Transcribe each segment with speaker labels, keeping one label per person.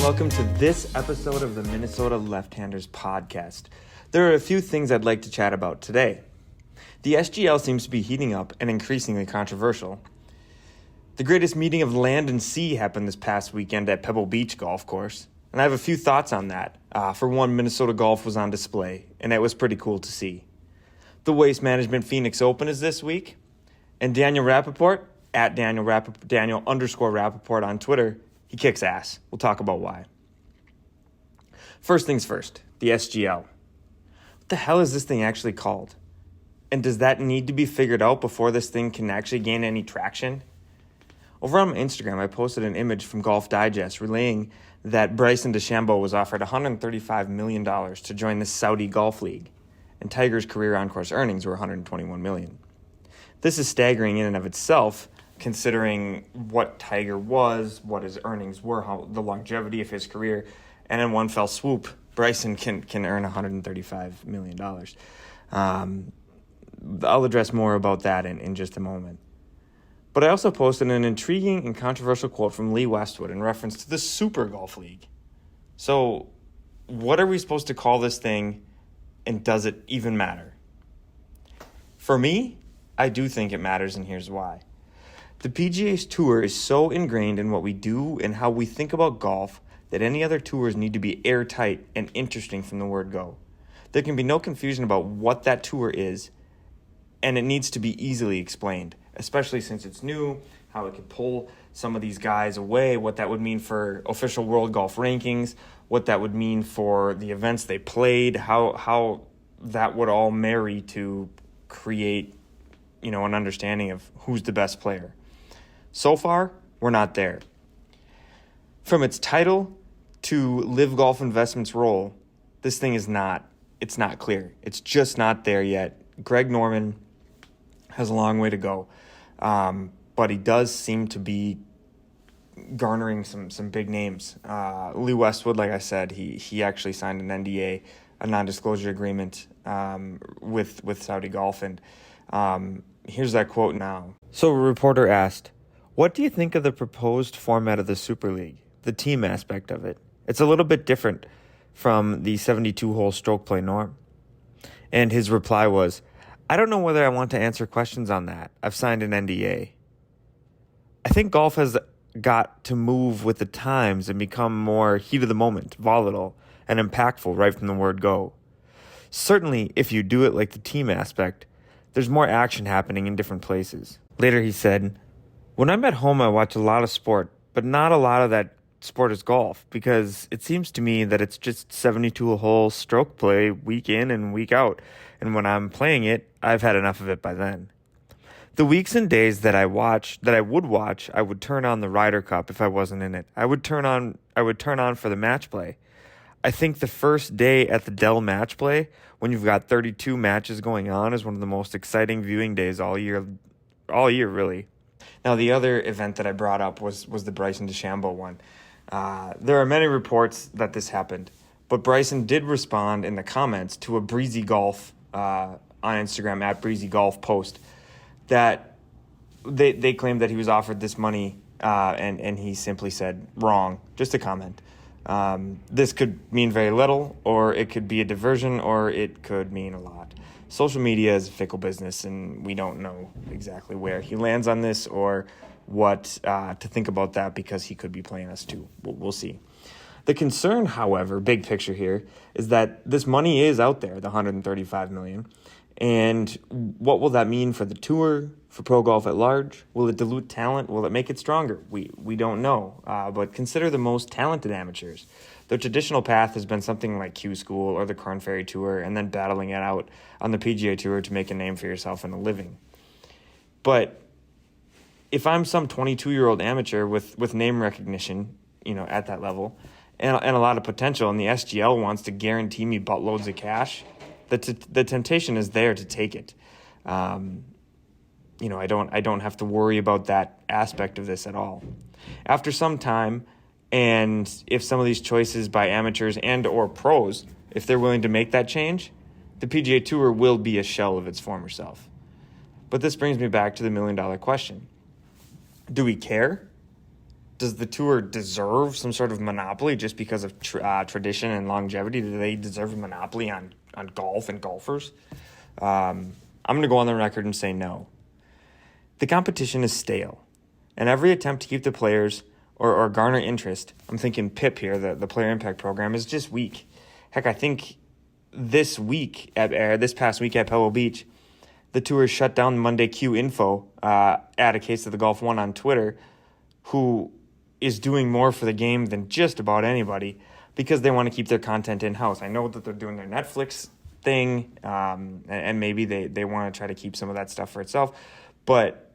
Speaker 1: welcome to this episode of the Minnesota Left-Handers podcast. There are a few things I'd like to chat about today. The SGL seems to be heating up and increasingly controversial. The greatest meeting of land and sea happened this past weekend at Pebble Beach Golf Course, and I have a few thoughts on that. For one, Minnesota golf was on display, and it was pretty cool to see. The Waste Management Phoenix Open is this week, and Daniel Rappaport, at Daniel_Rappaport on Twitter, he kicks ass. We'll talk about why. First things first, the SGL. What the hell is this thing actually called? And does that need to be figured out before this thing can actually gain any traction? Over on my Instagram, I posted an image from Golf Digest relaying that Bryson DeChambeau was offered $135 million to join the Saudi Golf League, and Tiger's career on-course earnings were $121 million. This is staggering in and of itself, considering what Tiger was, what his earnings were, how the longevity of his career, and in one fell swoop, Bryson can earn $135 million. I'll address more about that in just a moment. But I also posted an intriguing and controversial quote from Lee Westwood in reference to the Super Golf League. So, what are we supposed to call this thing, and does it even matter? For me, I do think it matters, and here's why. The PGA Tour is so ingrained in what we do and how we think about golf that any other tours need to be airtight and interesting from the word go. There can be no confusion about what that tour is, and it needs to be easily explained, especially since it's new, how it could pull some of these guys away, what that would mean for official world golf rankings, what that would mean for the events they played, how that would all marry to create, an understanding of who's the best player. So far, we're not there. From its title to Live Golf Investments' role, this thing it's not clear. It's just not there yet. Greg Norman has a long way to go, but he does seem to be garnering some big names. Lee Westwood, like I said, he actually signed an NDA, a non-disclosure agreement with Saudi Golf, and here's that quote now. So a reporter asked, "What do you think of the proposed format of the Super League, the team aspect of it? It's a little bit different from the 72-hole stroke play norm." And his reply was, "I don't know whether I want to answer questions on that. I've signed an NDA." I think golf has got to move with the times and become more heat of the moment, volatile, and impactful right from the word go. Certainly, if you do it like the team aspect, there's more action happening in different places. Later he said, "When I'm at home, I watch a lot of sport, but not a lot of that sport is golf, because it seems to me that it's just 72-hole stroke play week in and week out, and when I'm playing it, I've had enough of it by then. The weeks and days that I would watch, I would turn on the Ryder Cup if I wasn't in it. I would turn on for the match play. I think the first day at the Dell match play, when you've got 32 matches going on, is one of the most exciting viewing days all year really." Now, the other event that I brought up was the Bryson DeChambeau one. There are many reports that this happened, but Bryson did respond in the comments to a Breezy Golf on Instagram, at Breezy Golf post, that they claimed that he was offered this money, and he simply said, "Wrong," just a comment. This could mean very little, or it could be a diversion, or it could mean a lot. Social media is a fickle business, and we don't know exactly where he lands on this or what to think about that, because he could be playing us too. We'll see. The concern, however, big picture here, is that this money is out there, the $135 million. And what will that mean for the tour, for pro golf at large? Will it dilute talent? Will it make it stronger? We don't know. But consider the most talented amateurs. The traditional path has been something like Q School or the Korn Ferry Tour, and then battling it out on the PGA Tour to make a name for yourself and a living. But if I'm some 22-year-old amateur with name recognition, at that level, and a lot of potential, and the SGL wants to guarantee me buttloads of cash, the temptation is there to take it. I don't have to worry about that aspect of this at all. After some time, and if some of these choices by amateurs and or pros, if they're willing to make that change, the PGA Tour will be a shell of its former self. But this brings me back to the $1 million question. Do we care? Does the tour deserve some sort of monopoly just because of tradition and longevity? Do they deserve a monopoly on golf and golfers? I'm going to go on the record and say no. The competition is stale, and every attempt to keep the players or garner interest, I'm thinking PIP here, the Player Impact Program, is just weak. Heck, I think this past week at Pebble Beach, the tour shut down Monday Q Info at a case of the Golf One on Twitter, who is doing more for the game than just about anybody because they want to keep their content in-house. I know that they're doing their Netflix thing, and maybe they want to try to keep some of that stuff for itself. But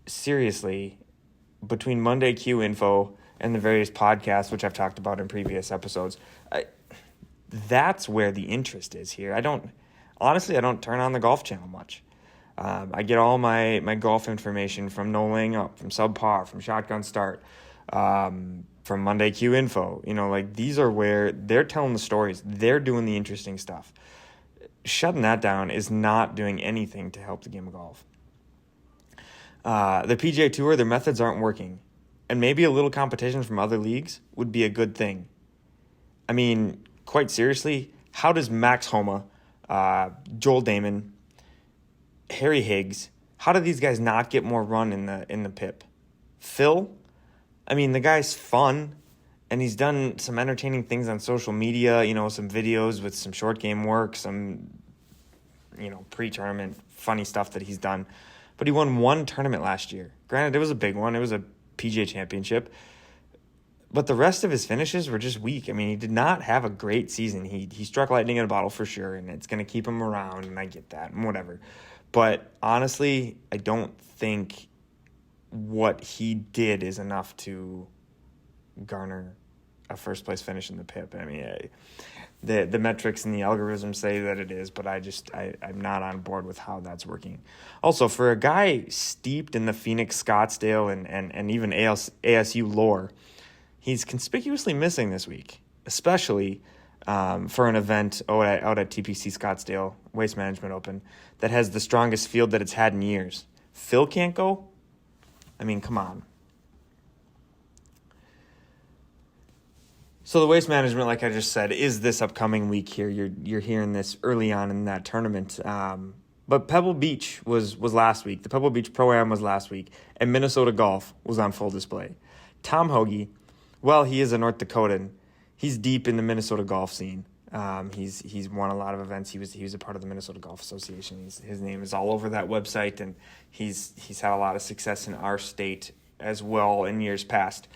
Speaker 1: seriously, between Monday Q Info and the various podcasts, which I've talked about in previous episodes, that's where the interest is here. I don't turn on the Golf Channel much. I get all my golf information from No Laying Up, from Subpar, from Shotgun Start, from Monday Q Info. These are where they're telling the stories. They're doing the interesting stuff. Shutting that down is not doing anything to help the game of golf. The PGA Tour, their methods aren't working. And maybe a little competition from other leagues would be a good thing. I mean, quite seriously, how does Max Homa, Joel Damon, Harry Higgs, how do these guys not get more run in the PIP? Phil, I mean, the guy's fun, and he's done some entertaining things on social media, some videos with some short game work, some, pre-tournament funny stuff that he's done. But he won one tournament last year. Granted, it was a big one. It was a PGA Championship. But the rest of his finishes were just weak. I mean, he did not have a great season. He struck lightning in a bottle for sure, and it's going to keep him around, and I get that, and whatever. But honestly, I don't think what he did is enough to garner a first-place finish in the PIP. I mean, the metrics and the algorithms say that it is, but I'm not on board with how that's working. Also, for a guy steeped in the Phoenix, Scottsdale, and even ASU lore, he's conspicuously missing this week, especially for an event out at TPC Scottsdale Waste Management Open that has the strongest field that it's had in years. Phil can't go? I mean, come on. So the Waste Management, like I just said, is this upcoming week here. You're hearing this early on in that tournament. But Pebble Beach was last week. The Pebble Beach Pro-Am was last week, and Minnesota Golf was on full display. Tom Hoagie, well, he is a North Dakotan. He's deep in the Minnesota golf scene. He's won a lot of events. He was a part of the Minnesota Golf Association. His name is all over that website, and he's had a lot of success in our state as well in years past.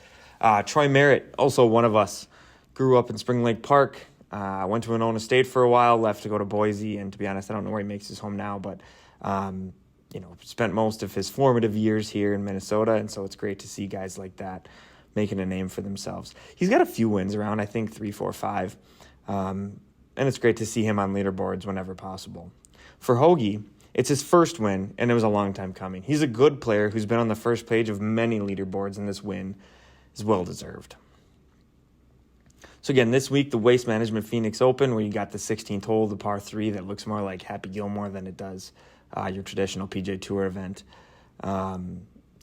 Speaker 1: Troy Merritt, also one of us, grew up in Spring Lake Park. Went to Winona State for a while, left to go to Boise, and to be honest, I don't know where he makes his home now, but spent most of his formative years here in Minnesota, and so it's great to see guys like that making a name for themselves. He's got a few wins around, I think 3, 4, 5, and it's great to see him on leaderboards whenever possible. For Hoagie, it's his first win, and it was a long time coming. He's a good player who's been on the first page of many leaderboards, and this win is well-deserved. So again, this week, the Waste Management Phoenix Open, where you got the 16th hole, the par 3 that looks more like Happy Gilmore than it does your traditional PGA Tour event.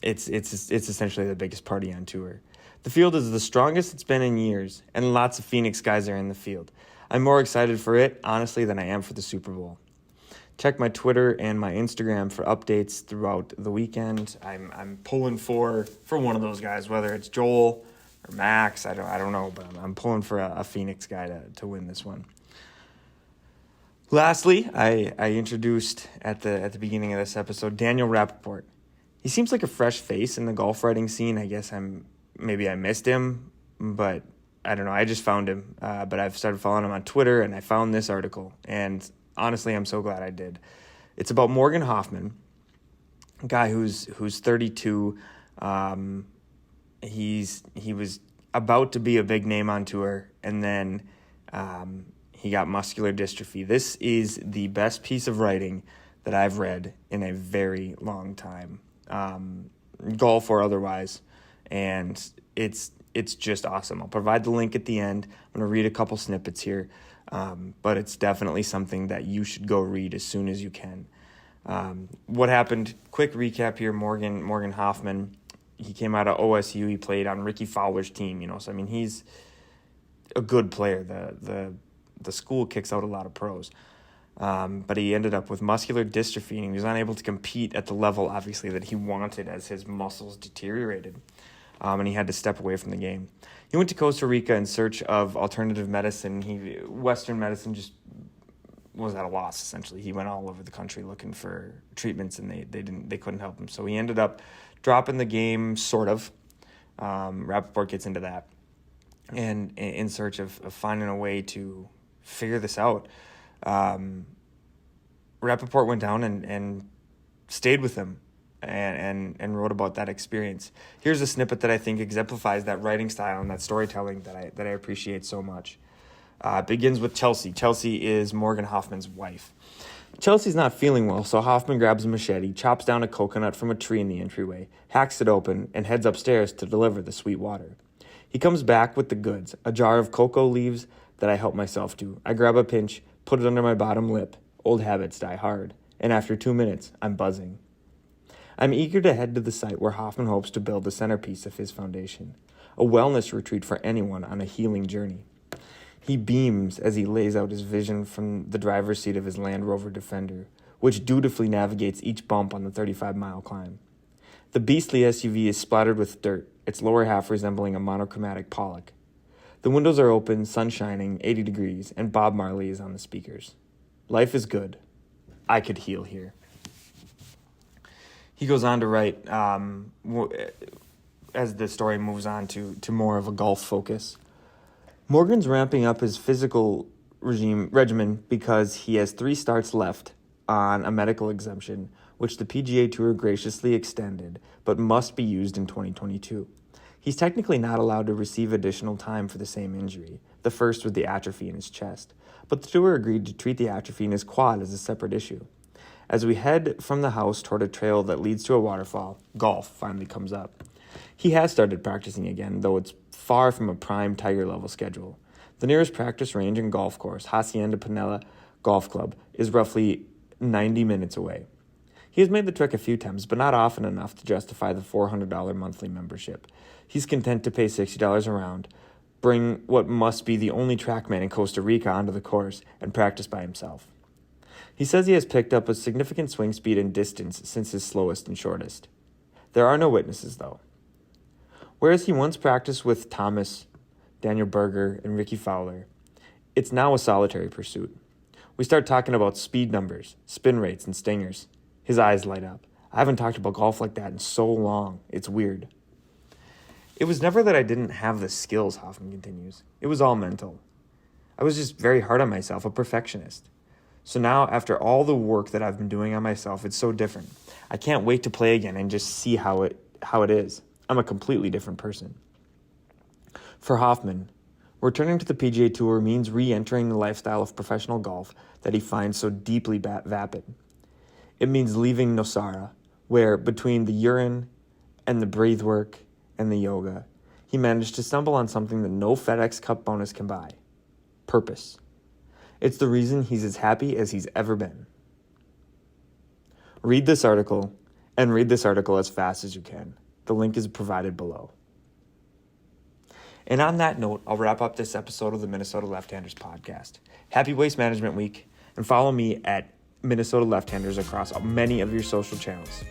Speaker 1: It's essentially the biggest party on tour. The field is the strongest it's been in years, and lots of Phoenix guys are in the field. I'm more excited for it, honestly, than I am for the Super Bowl. Check my Twitter and my Instagram for updates throughout the weekend. I'm pulling for one of those guys, whether it's Joel or Max. I don't know, but I'm pulling for a Phoenix guy to win this one. Lastly, I introduced at the beginning of this episode Daniel Rappaport. He seems like a fresh face in the golf writing scene. I guess maybe I missed him, but I don't know. I just found him, but I've started following him on Twitter, and I found this article, and honestly, I'm so glad I did. It's about Morgan Hoffman, a guy who's 32. He was about to be a big name on tour, and then he got muscular dystrophy. This is the best piece of writing that I've read in a very long time, golf or otherwise, and it's just awesome. I'll provide the link at the end. I'm going to read a couple snippets here. But it's definitely something that you should go read as soon as you can. What happened? Quick recap here. Morgan Hoffman He came out of OSU. He played on Ricky Fowler's team, So, he's a good player. The school kicks out a lot of pros. But he ended up with muscular dystrophy, and he was unable to compete at the level, obviously, that he wanted as his muscles deteriorated. And he had to step away from the game. He went to Costa Rica in search of alternative medicine. Western medicine just was at a loss, essentially. He went all over the country looking for treatments, and they couldn't help him. So he ended up dropping the game, sort of. Rappaport gets into that, and in search of finding a way to figure this out. Rappaport went down and stayed with him and wrote about that experience. Here's a snippet that I think exemplifies that writing style and that storytelling that I appreciate so much. It begins with Chelsea. Chelsea is Morgan Hoffman's wife. Chelsea's not feeling well, so Hoffman grabs a machete, chops down a coconut from a tree in the entryway, hacks it open, and heads upstairs to deliver the sweet water. He comes back with the goods, a jar of cocoa leaves that I help myself to. I grab a pinch, put it under my bottom lip. Old habits die hard, and after 2 minutes, I'm buzzing. I'm eager to head to the site where Hoffman hopes to build the centerpiece of his foundation, a wellness retreat for anyone on a healing journey. He beams as he lays out his vision from the driver's seat of his Land Rover Defender, which dutifully navigates each bump on the 35-mile climb. The beastly SUV is splattered with dirt, its lower half resembling a monochromatic Pollock. The windows are open, sun shining, 80 degrees, and Bob Marley is on the speakers. Life is good. I could heal here. He goes on to write, as the story moves on to more of a golf focus. Morgan's ramping up his physical regimen because he has 3 starts left on a medical exemption, which the PGA Tour graciously extended, but must be used in 2022. He's technically not allowed to receive additional time for the same injury, the first with the atrophy in his chest, but the tour agreed to treat the atrophy in his quad as a separate issue. As we head from the house toward a trail that leads to a waterfall, golf finally comes up. He has started practicing again, though it's far from a prime Tiger-level schedule. The nearest practice range and golf course, Hacienda Pinella Golf Club, is roughly 90 minutes away. He has made the trek a few times, but not often enough to justify the $400 monthly membership. He's content to pay $60 a round, bring what must be the only TrackMan in Costa Rica onto the course, and practice by himself. He says he has picked up a significant swing speed and distance since his slowest and shortest. There are no witnesses, though. Whereas he once practiced with Thomas, Daniel Berger, and Ricky Fowler, it's now a solitary pursuit. We start talking about speed numbers, spin rates, and stingers. His eyes light up. I haven't talked about golf like that in so long. It's weird. It was never that I didn't have the skills, Hoffman continues. It was all mental. I was just very hard on myself, a perfectionist. So now, after all the work that I've been doing on myself, it's so different. I can't wait to play again and just see how it is. I'm a completely different person. For Hoffman, returning to the PGA Tour means re-entering the lifestyle of professional golf that he finds so deeply vapid. It means leaving Nosara, where, between the urine and the breathe work and the yoga, he managed to stumble on something that no FedEx Cup bonus can buy. Purpose. It's the reason he's as happy as he's ever been. Read this article, and read this article as fast as you can. The link is provided below. And on that note, I'll wrap up this episode of the Minnesota Left-Handers podcast. Happy Waste Management Week, and follow me at Minnesota Left-Handers across many of your social channels.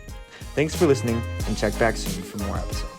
Speaker 1: Thanks for listening, and check back soon for more episodes.